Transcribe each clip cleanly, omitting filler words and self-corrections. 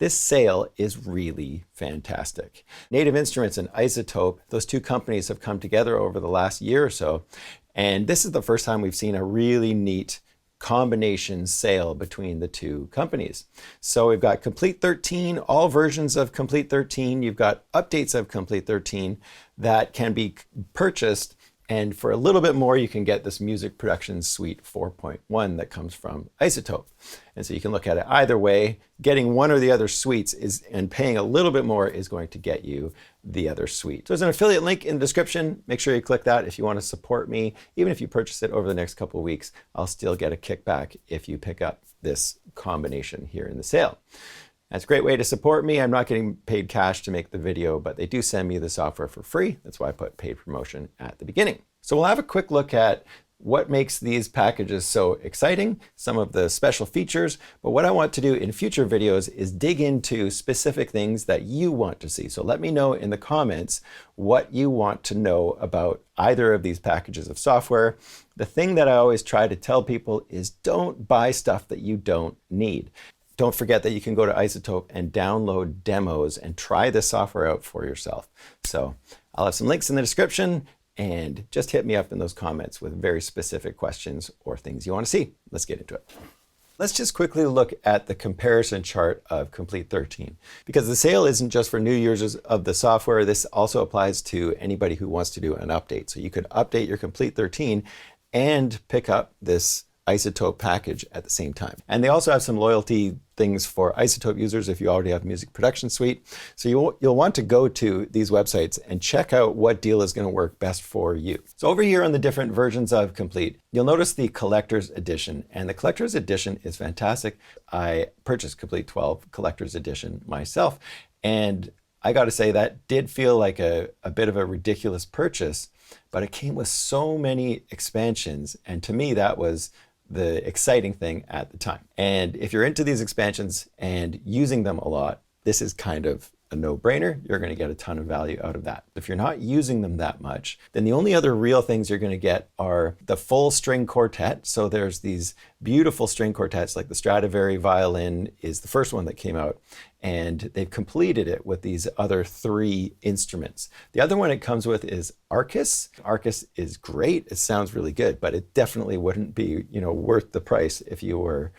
This sale is really fantastic. Native Instruments and Izotope, those two companies have come together over the last year or so, and this is the first time we've seen a really neat combination sale between the two companies. So we've got Komplete 13, all versions of Komplete 13. You've got updates of Komplete 13 that can be purchased. And for a little bit more, you can get this Music Production Suite 4.1 that comes from Izotope. And so you can look at it either way. Getting one or the other suites and paying a little bit more is going to get you the other suite. So there's an affiliate link in the description. Make sure you click that if you want to support me. Even if you purchase it over the next couple of weeks, I'll still get a kickback if you pick up this combination here in the sale. That's a great way to support me. I'm not getting paid cash to make the video, but they do send me the software for free. That's why I put paid promotion at the beginning. So we'll have a quick look at what makes these packages so exciting, some of the special features, but what I want to do in future videos is dig into specific things that you want to see. So let me know in the comments what you want to know about either of these packages of software. The thing that I always try to tell people is don't buy stuff that you don't need. Don't forget that you can go to Izotope and download demos and try the software out for yourself. So I'll have some links in the description, and just hit me up in those comments with very specific questions or things you want to see. Let's get into it. Let's just quickly look at the comparison chart of Komplete 13, because the sale isn't just for new users of the software. This also applies to anybody who wants to do an update. So you could update your Komplete 13 and pick up this Izotope package at the same time. And they also have some loyalty things for Izotope users if you already have Music Production Suite. So you'll want to go to these websites and check out what deal is going to work best for you. So over here on the different versions of Komplete, you'll notice the Collector's Edition, and the Collector's Edition is fantastic. I purchased Komplete 12 Collector's Edition myself, and I got to say that did feel like a bit of a ridiculous purchase, but it came with so many expansions, and to me that was the exciting thing at the time. And if you're into these expansions and using them a lot, this is kind of a no-brainer. You're going to get a ton of value out of that. If you're not using them that much, then the only other real things you're going to get are the full string quartet. So there's these beautiful string quartets, like the Stradivari violin is the first one that came out, and they've completed it with these other 3 instruments. The other one it comes with is Arcus. Arcus is great. It sounds really good, but it definitely wouldn't be, worth the price if you were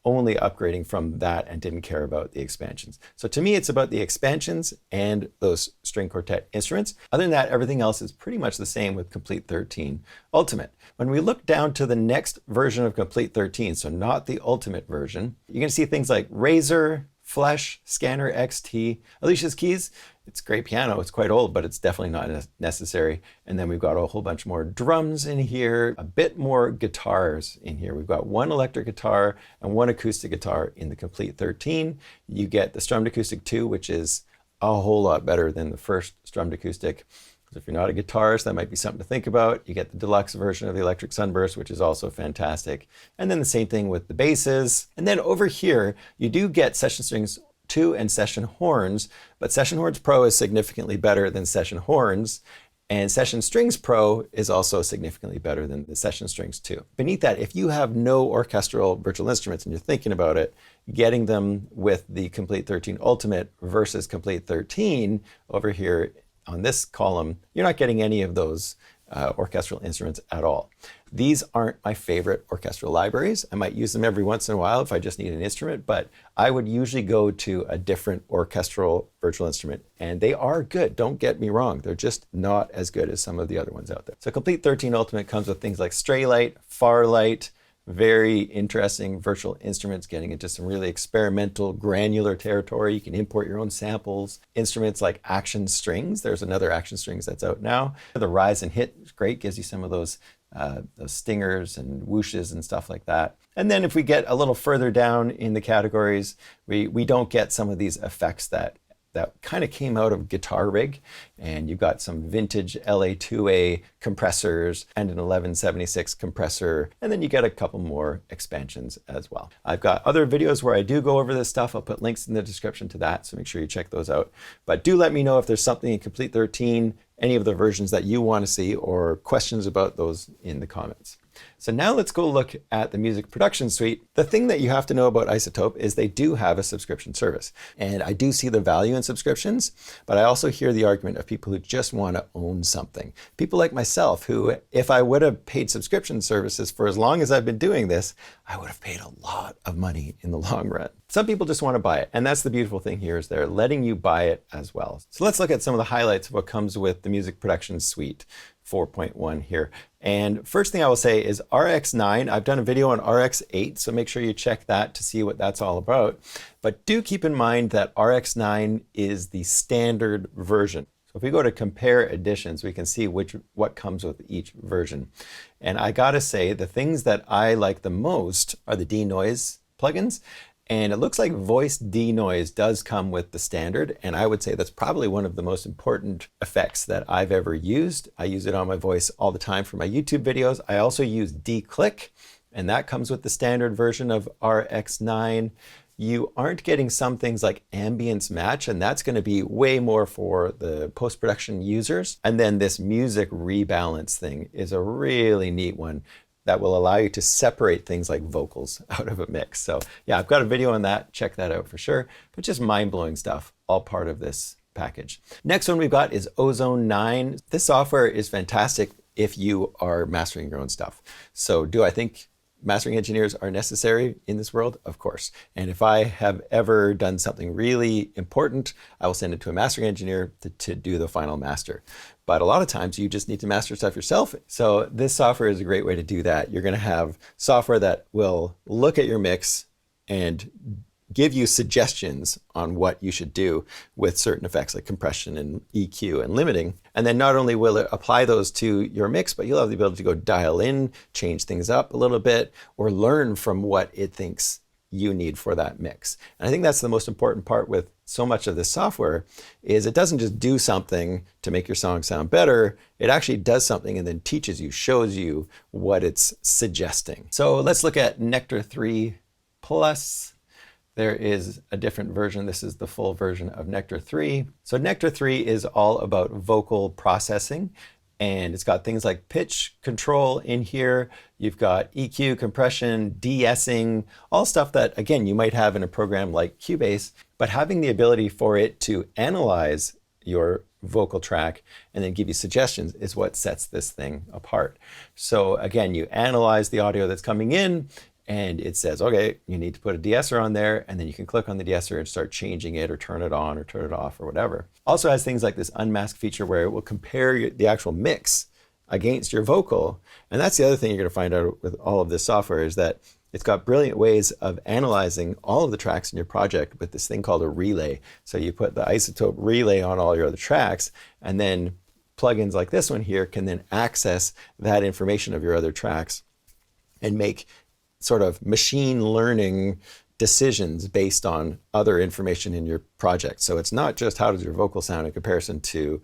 only upgrading from that and didn't care about the expansions. So to me, it's about the expansions and those string quartet instruments. Other than that, everything else is pretty much the same with Komplete 13 Ultimate. When we look down to the next version of Komplete 13, so not the Ultimate version, you're going to see things like Razor, Flesh, Scanner XT, Alicia's Keys. It's great piano. It's quite old, but it's definitely not necessary. And then we've got a whole bunch more drums in here, a bit more guitars in here. We've got 1 electric guitar and 1 acoustic guitar in the Komplete 13. You get the Strummed Acoustic 2, which is a whole lot better than the first Strummed Acoustic. So if you're not a guitarist, that might be something to think about. You get the deluxe version of the Electric Sunburst, which is also fantastic. And then the same thing with the basses. And then over here, you do get Session Strings 2 and Session Horns, but Session Horns Pro is significantly better than Session Horns, and Session Strings Pro is also significantly better than the Session Strings 2. Beneath that, if you have no orchestral virtual instruments and you're thinking about it, getting them with the Komplete 13 Ultimate versus Komplete 13 over here on this column, you're not getting any of those orchestral instruments at all. These aren't my favorite orchestral libraries. I might use them every once in a while if I just need an instrument, but I would usually go to a different orchestral virtual instrument, and they are good. Don't get me wrong. They're just not as good as some of the other ones out there. So Komplete 13 Ultimate comes with things like Straylight, Farlight, very interesting virtual instruments, getting into some really experimental granular territory. You can import your own samples. Instruments like Action Strings. There's another Action Strings that's out now. The Rise and Hit is great, gives you some of those stingers and whooshes and stuff like that. And then if we get a little further down in the categories, we don't get some of these effects that kind of came out of Guitar Rig, and you've got some vintage LA2A compressors and an 1176 compressor, and then you get a couple more expansions as well. I've got other videos where I do go over this stuff. I'll put links in the description to that, so make sure you check those out. But do let me know if there's something in Komplete 13, any of the versions that you want to see, or questions about those in the comments. So now let's go look at the music production suite. The thing that you have to know about iZotope is they do have a subscription service. And I do see the value in subscriptions, but I also hear the argument of people who just want to own something. People like myself who, if I would have paid subscription services for as long as I've been doing this, I would have paid a lot of money in the long run. Some people just want to buy it. And that's the beautiful thing here, is they're letting you buy it as well. So let's look at some of the highlights of what comes with the music production suite 4.1 here. And first thing I will say is RX9. I've done a video on RX8, so make sure you check that to see what that's all about. But do keep in mind that RX9 is the standard version. So if we go to compare editions, we can see what comes with each version. And I gotta say, the things that I like the most are the denoise plugins. And it looks like voice denoise does come with the standard. And I would say that's probably one of the most important effects that I've ever used. I use it on my voice all the time for my YouTube videos. I also use declick, and that comes with the standard version of RX9. You aren't getting some things like ambience match, and that's going to be way more for the post-production users. And then this music rebalance thing is a really neat one that will allow you to separate things like vocals out of a mix. So yeah, I've got a video on that. Check that out for sure. But just mind-blowing stuff, all part of this package. Next one we've got is Ozone 9. This software is fantastic if you are mastering your own stuff. So do I think mastering engineers are necessary in this world? Of course. And if I have ever done something really important, I will send it to a mastering engineer to do the final master. But a lot of times you just need to master stuff yourself. So this software is a great way to do that. You're going to have software that will look at your mix and give you suggestions on what you should do with certain effects like compression and EQ and limiting. And then not only will it apply those to your mix, but you'll have the ability to go dial in, change things up a little bit, or learn from what it thinks you need for that mix. And I think that's the most important part with so much of this software, is it doesn't just do something to make your song sound better. It actually does something and then teaches you, shows you what it's suggesting. So let's look at Nectar 3 Plus. There is a different version. This is the full version of Nectar 3. So Nectar 3 is all about vocal processing, and it's got things like pitch control in here. You've got EQ, compression, de-essing, all stuff that, again, you might have in a program like Cubase, but having the ability for it to analyze your vocal track and then give you suggestions is what sets this thing apart. So again, you analyze the audio that's coming in, and it says, okay, you need to put a de-esser on there, and then you can click on the de-esser and start changing it or turn it on or turn it off or whatever. Also has things like this unmask feature where it will compare the actual mix against your vocal. And that's the other thing you're going to find out with all of this software, is that it's got brilliant ways of analyzing all of the tracks in your project with this thing called a relay. So you put the iZotope relay on all your other tracks, and then plugins like this one here can then access that information of your other tracks and make sort of machine learning decisions based on other information in your project. So it's not just how does your vocal sound in comparison to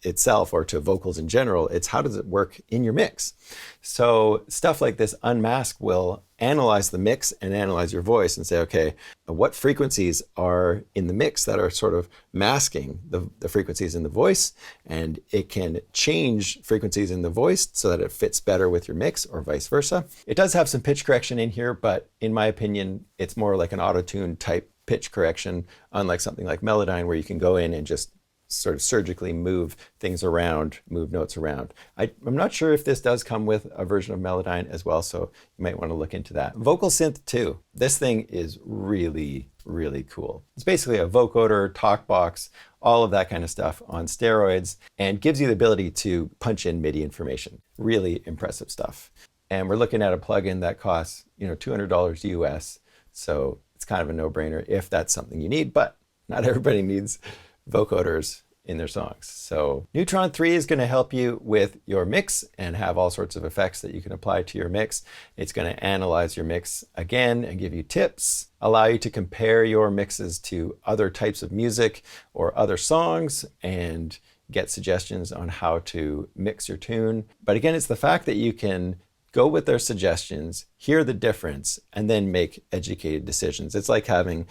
itself or to vocals in general, it's how does it work in your mix. So stuff like this unmask will analyze the mix and analyze your voice and say, okay, what frequencies are in the mix that are sort of masking the frequencies in the voice, and it can change frequencies in the voice so that it fits better with your mix or vice versa. It does have some pitch correction in here, but in my opinion, it's more like an auto-tune type pitch correction, unlike something like Melodyne where you can go in and just sort of surgically move things around, move notes around. I'm not sure if this does come with a version of Melodyne as well, so you might want to look into that. Vocal Synth 2. This thing is really, really cool. It's basically a vocoder, talk box, all of that kind of stuff on steroids, and gives you the ability to punch in MIDI information. Really impressive stuff. And we're looking at a plugin that costs, $200 US, so it's kind of a no-brainer if that's something you need, but not everybody needs vocoders in their songs. So Neutron 3 is going to help you with your mix and have all sorts of effects that you can apply to your mix. It's going to analyze your mix again and give you tips, allow you to compare your mixes to other types of music or other songs, and get suggestions on how to mix your tune. But again, it's the fact that you can go with their suggestions, hear the difference, and then make educated decisions. It's like having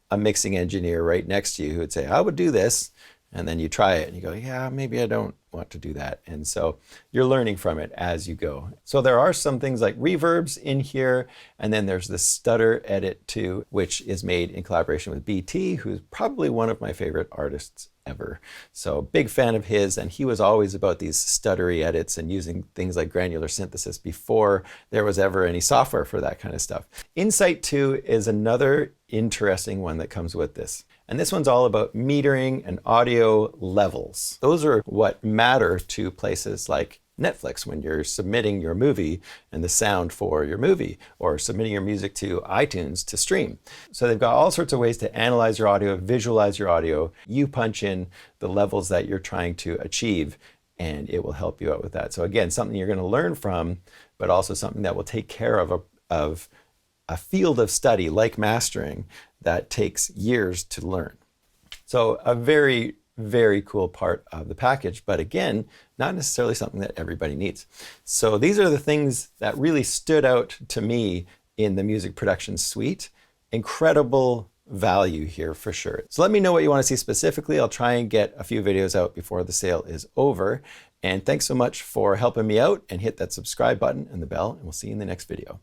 a mixing engineer right next to you who would say, I would do this. And then you try it and you go, yeah, maybe I don't want to do that. And so you're learning from it as you go. So there are some things like reverbs in here, and then there's the stutter edit too, which is made in collaboration with BT, who's probably one of my favorite artists ever. So big fan of his, and he was always about these stuttery edits and using things like granular synthesis before there was ever any software for that kind of stuff. Insight 2 is another interesting one that comes with this. And this one's all about metering and audio levels. Those are what matter to places like Netflix when you're submitting your movie and the sound for your movie, or submitting your music to iTunes to stream. So they've got all sorts of ways to analyze your audio, visualize your audio. You punch in the levels that you're trying to achieve, and it will help you out with that. So again, something you're going to learn from, but also something that will take care of a field of study like mastering that takes years to learn. So a very, very cool part of the package, but again, not necessarily something that everybody needs. So these are the things that really stood out to me in the music production suite. Incredible value here for sure. So let me know what you want to see specifically. I'll try and get a few videos out before the sale is over. And thanks so much for helping me out, and hit that subscribe button and the bell, and we'll see you in the next video.